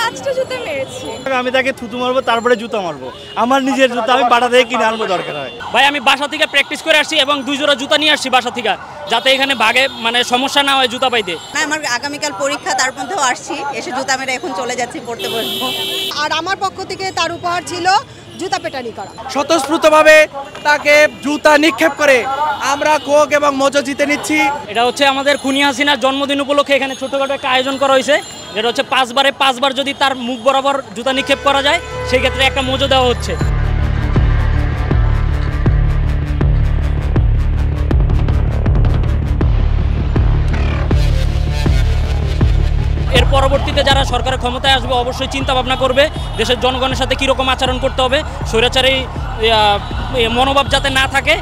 5টা জুতা মেরেছি। আমি তাকে থুতু মারবো, তারপরে জুতা মারবো। আমার নিজের জুতা আমি বাটা থেকে কিনে আনবো দরকার হয়। ভাই আমি বাসা থেকে প্র্যাকটিস করে আসছি এবং 2 জোড়া জুতা নিয়ে আসছি বাসা থেকে, যাতে এখানে ভাগে মানে সমস্যা না হয় জুতা পাইতে। না, আমার আগামীকাল পরীক্ষা, তার মধ্যেও আসছি, এসে জুতা মেরে এখন চলে যাচ্ছি, পড়তে বসবো। আর আমার পক্ষ থেকে তার উপহার ছিল জুতা পেটানি করা। স্বতঃস্ফূর্তভাবে তাকে জুতা নিক্ষেপ করে আমরা কোক এবং মজো জিতে নিচ্ছি। এটা হচ্ছে আমাদের খুনি হাসিনার জন্মদিন উপলক্ষে এখানে ছোটখাটো একটা আয়োজন করা হয়েছে, যেটা হচ্ছে 5বার যদি তার মুখ বরাবর জুতা নিক্ষেপ করা যায় সেই ক্ষেত্রে একটা মজো দেওয়া হচ্ছে। এর পরবর্তীতে যারা সরকারের ক্ষমতায় আসবে অবশ্যই চিন্তা ভাবনা করবে দেশের জনগণের সাথে কীরকম আচরণ করতে হবে, স্বৈরাচারী মনোভাব যাতে না থাকে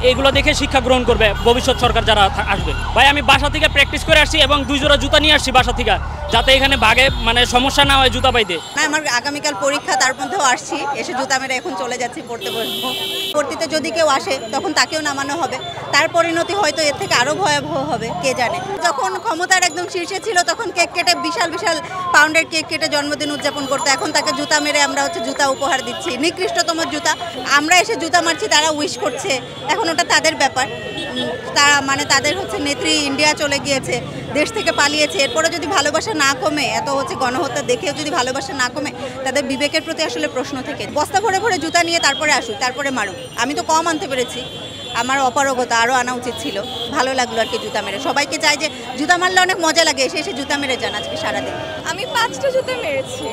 এগুলো দেখে শিক্ষা গ্রহণ করবে ভবিষ্যৎ সরকার যারা আসবে। ভাই আমি বাসা থেকে প্র্যাকটিস করে আসছি এবং 2 জোড়া জুতা নিয়ে আসছি বাসা থেকে, যাতে এখানে ভাগে মানে সমস্যা না হয় জুতা পাইতে। না, আমার আগামীকাল পরীক্ষা, তার মধ্যেও আসছি, এসে জুতা মেরে এখন চলে যাচ্ছি, পড়তে বসবো। পরবর্তীতে যদি কেউ আসে তখন তাকেও নামানো হবে, তার পরিণতি হয়তো এর থেকে আরও ভয়াবহ হবে, কে জানে। যখন ক্ষমতার একদম শীর্ষে ছিল তখন কেক কেটে বিশাল বিশাল পাউন্ডের কেক কেটে জন্মদিন উদযাপন করতো, এখন তাকে জুতা মেরে আমরা জুতা উপহার দিচ্ছি, নিকৃষ্টতম জুতা। আমরা এসে জুতা মারছি, তারা উইশ করছে, এখন ওটা তাদের ব্যাপার। তারা মানে তাদের নেত্রী ইন্ডিয়া চলে গিয়েছে, দেশ থেকে পালিয়েছে, এরপরে যদি ভালোবাসা না কমে, এত গণহত্যা দেখেও যদি ভালোবাসা না কমে, তাদের বিবেকের প্রতি আসলে প্রশ্ন থেকে বস্তা ভরে ভরে জুতা নিয়ে তারপরে আসুক, তারপরে মারুক। আমি তো কম আনতে পেরেছি, আমার অপারগতা, আরও আনা উচিত ছিল। ভালো লাগলো আর কি জুতা মেরে। সবাইকে চাই যে জুতা মারলে অনেক মজা লাগে, এসে এসে জুতা মেরে যান আজকে সারাদিন। আমি 5টা জুতা মেরেছি।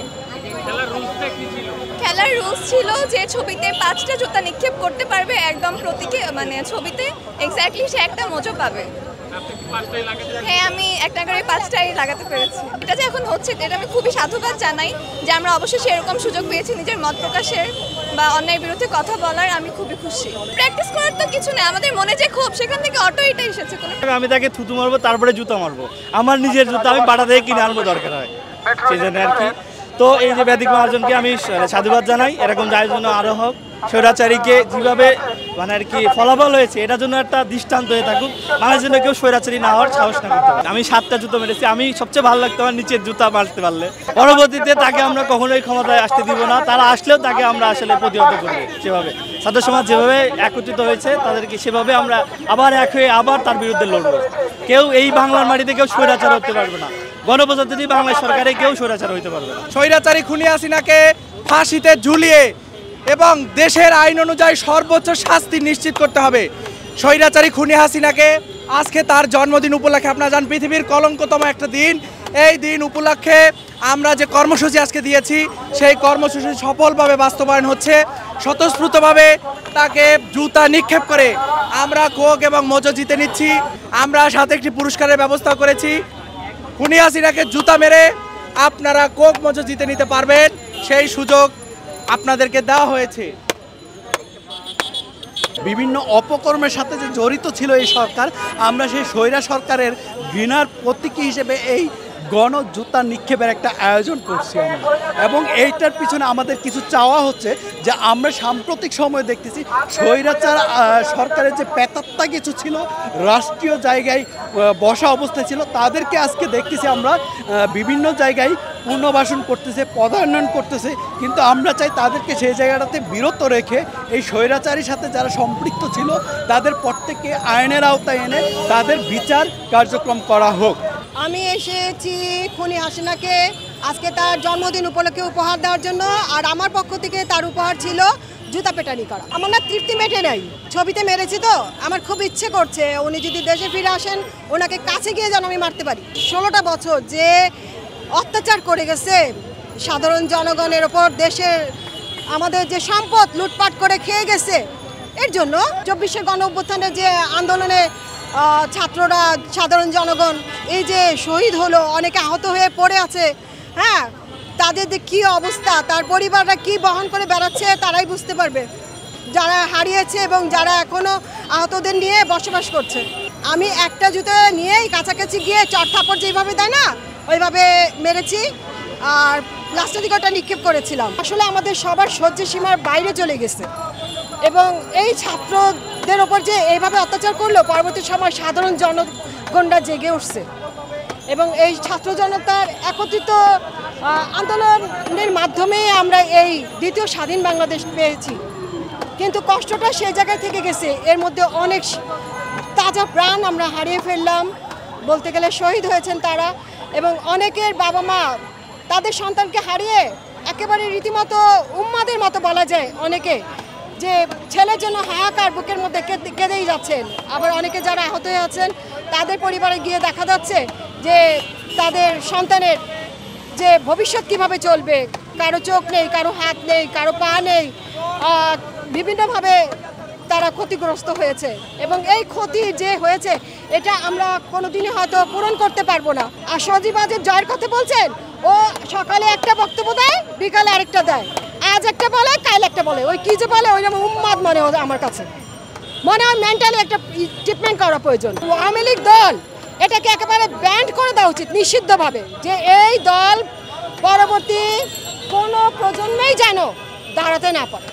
খেলার রুলস ছিল যে ছবিতে 5টা জুতা নিক্ষেপ করতে পারবে একদম প্রতীকে, মানে ছবিতে এক্স্যাক্টলি সে একটা মজো পাবে। হ্যাঁ, আমি একটা করে 5টাই লাগাতে পেরেছি। এটা যে এখন হচ্ছে এটা আমি খুবই সাধুবাদ জানাই যে আমরা অবশ্যই সেরকম সুযোগ পেয়েছি নিজের মত প্রকাশের বা অন্যায়ের বিরুদ্ধে কথা বলার। আমি খুবই খুশি। প্র্যাকটিস করার তো কিছু নেই, আমাদের মনে যে ক্ষোভ সেখান থেকে অটো এটা এসেছে। আমি তাকে থুতু মারবো, তারপরে জুতা মারবো। আমার নিজের জুতা আমি বাটা থেকে কিনে আনবো দরকার হয়, সেই জন্য আর কি। তো এই যে ব্যতিক্রম আয়োজনকে আমি সাধুবাদ জানাই, এরকম আয়োজন আরও হোক। স্বৈরাচারীকে যেভাবে মানে আর কি ফলাফল হয়েছে, এটার জন্য একটা দৃষ্টান্ত হয়ে থাকুক, মানুষের জন্য কেউ স্বৈরাচারী না হওয়ার সাহস না করতে পারে। আমি 7টা জুতো মেরেছি, আমি সবচেয়ে ভালো লাগতো আমার নিচের জুতা মারতে পারলে। পরবর্তীতে তাকে আমরা কখনোই ক্ষমতায় আসতে দিব না, তারা আসলেও তাকে আমরা আসলে প্রতিহত করবো। সেভাবে ছাত্র সমাজ যেভাবে একত্রিত হয়েছে তাদেরকে সেভাবে আমরা আবার এক হয়ে আবার তার বিরুদ্ধে লড়বো। কেউ এই বাংলার মাটিতে কেউ স্বৈরাচার হতে পারবে না, গণপ্রজাতন্ত্রী বাংলাদেশ সরকারে কেউ স্বৈরাচার হইতে পারবে না। স্বৈরাচারী খুনি হাসিনাকে ফাঁসিতে ঝুলিয়ে এবং দেশের আইন অনুযায়ী সর্বোচ্চ শাস্তি নিশ্চিত করতে হবে। স্বৈরাচারী খুনি হাসিনাকে আজকে তার জন্মদিন উপলক্ষে, আপনারা জানেন পৃথিবীর কলঙ্কতম একটা দিন, এই দিন উপলক্ষে আমরা যে কর্মসূচি আজকে দিয়েছি সেই কর্মসূচি সফলভাবে বাস্তবায়ন হচ্ছে। স্বতঃস্ফূর্তভাবে তাকে জুতা নিক্ষেপ করে আমরা কোক এবং মজো জিতে নিচ্ছি। আমরা সাথে একটি পুরস্কারের ব্যবস্থা করেছি। খুনি হাসিনাকে জুতা মেরে আপনারা কোক মজো জিতে নিতে পারবেন, সেই সুযোগ আপনাদেরকে দেওয়া হয়েছে। বিভিন্ন অপকর্মের সাথে যে জড়িত ছিল এই সরকার, আমরা সেই স্বৈরা সরকারের ঘৃণার প্রতীকী হিসেবে এই গণজুতা নিক্ষেপের একটা আয়োজন করছি আমরা, এবং এইটার পিছনে আমাদের কিছু চাওয়া হচ্ছে যে আমরা সাম্প্রতিক সময়ে দেখতেছি স্বৈরাচার সরকারের যে পেতাত্তা কিছু ছিল, রাষ্ট্রীয় জায়গায় বসা অবস্থায় ছিল, তাদেরকে আজকে দেখতেছি আমরা বিভিন্ন জায়গায় পুনর্বাসন করতেছে, পদায়ন করতেছে, কিন্তু আমরা চাই তাদেরকে সেই জায়গাটাতে বিরত রেখে এই স্বৈরাচারীর সাথে যারা সম্পৃক্ত ছিল তাদের প্রত্যেককে আইনের আওতায় এনে তাদের বিচার কার্যক্রম করা হোক। আমি এসেছি খুনি হাসিনাকে আজকে তার জন্মদিন উপলক্ষে উপহার দেওয়ার জন্য, আর আমার পক্ষ থেকে তার উপহার ছিল জুতা পেটানি করা। আমার না তৃপ্তি মেটে নাই, ছবিতে মেরেছি তো আমার খুব ইচ্ছে করছে উনি যদি দেশে ফিরে আসেন ওনাকে কাছে গিয়ে যেন আমি মারতে পারি। 16টা বছর যে অত্যাচার করে গেছে সাধারণ জনগণের ওপর, দেশের আমাদের যে সম্পদ লুটপাট করে খেয়ে গেছে, এর জন্য 24শে গণ অভ্যুত্থানের যে আন্দোলনে ছাত্ররা, সাধারণ জনগণ এই যে শহীদ হলো, অনেকে আহত হয়ে পড়ে আছে, হ্যাঁ, তাদের যে কী অবস্থা, তার পরিবাররা কি বহন করে বেড়াচ্ছে তারাই বুঝতে পারবে, যারা হারিয়েছে এবং যারা এখনও আহতদের নিয়ে বসবাস করছে। আমি একটা জুতো নিয়েই কাছাকাছি গিয়ে চট থাপড় যেভাবে দেয় না ওইভাবে মেরেছি, আর লাস্টের দিকে ওটা নিক্ষেপ করেছিলাম। আসলে আমাদের সবার সহ্য সীমার বাইরে চলে গেছে, এবং এই ছাত্রদের ওপর যে এইভাবে অত্যাচার করলো, পরবর্তী সময় সাধারণ জনগণরা জেগে উঠছে। এবং এই ছাত্র জনতার একত্রিত আন্দোলনের মাধ্যমে আমরা এই দ্বিতীয় স্বাধীন বাংলাদেশ পেয়েছি। কিন্তু কষ্টটা সেই জায়গায় থেকে গেছে, এর মধ্যে অনেক তাজা প্রাণ আমরা হারিয়ে ফেললাম, বলতে গেলে শহীদ হয়েছেন তারা, এবং অনেকের বাবা মা তাদের সন্তানকে হারিয়ে একেবারে রীতিমতো উম্মাদের মতো বলা যায় অনেকে, যে ছেলের জন্য হাহাকার বুকের মধ্যে কেঁদেই যাচ্ছেন। আবার অনেকে যারা আহত হয়ে আছেন তাদের পরিবারে গিয়ে দেখা যাচ্ছে যে তাদের সন্তানের যে ভবিষ্যৎ কিভাবে চলবে, কারো চোখ নেই, কারো হাত নেই, কারো পা নেই, বিভিন্নভাবে তারা ক্ষতিগ্রস্ত হয়েছে। এবং এই ক্ষতি যে হয়েছে এটা আমরা কোনোদিনই হয়তো পূরণ করতে পারবো না। আর সজীবাজের জয়ের কথা বলছেন, ও সকালে একটা বক্তব্য দেয়, বিকালে আরেকটা দেয়, আজ একটা বলে কাল একটা বলে, ওই কি যে বলে ওই যেমন উম্মাদ মনে হয় আমার কাছে, মনে হয় মেন্টালি একটা ট্রিটমেন্ট করা প্রয়োজন। আওয়ামী লীগ দল এটাকে একেবারে ব্যান্ড করে দেওয়া উচিত নিষিদ্ধভাবে, যে এই দল পরবর্তী কোনো প্রজন্মেই যেন দাঁড়াতে না পারে।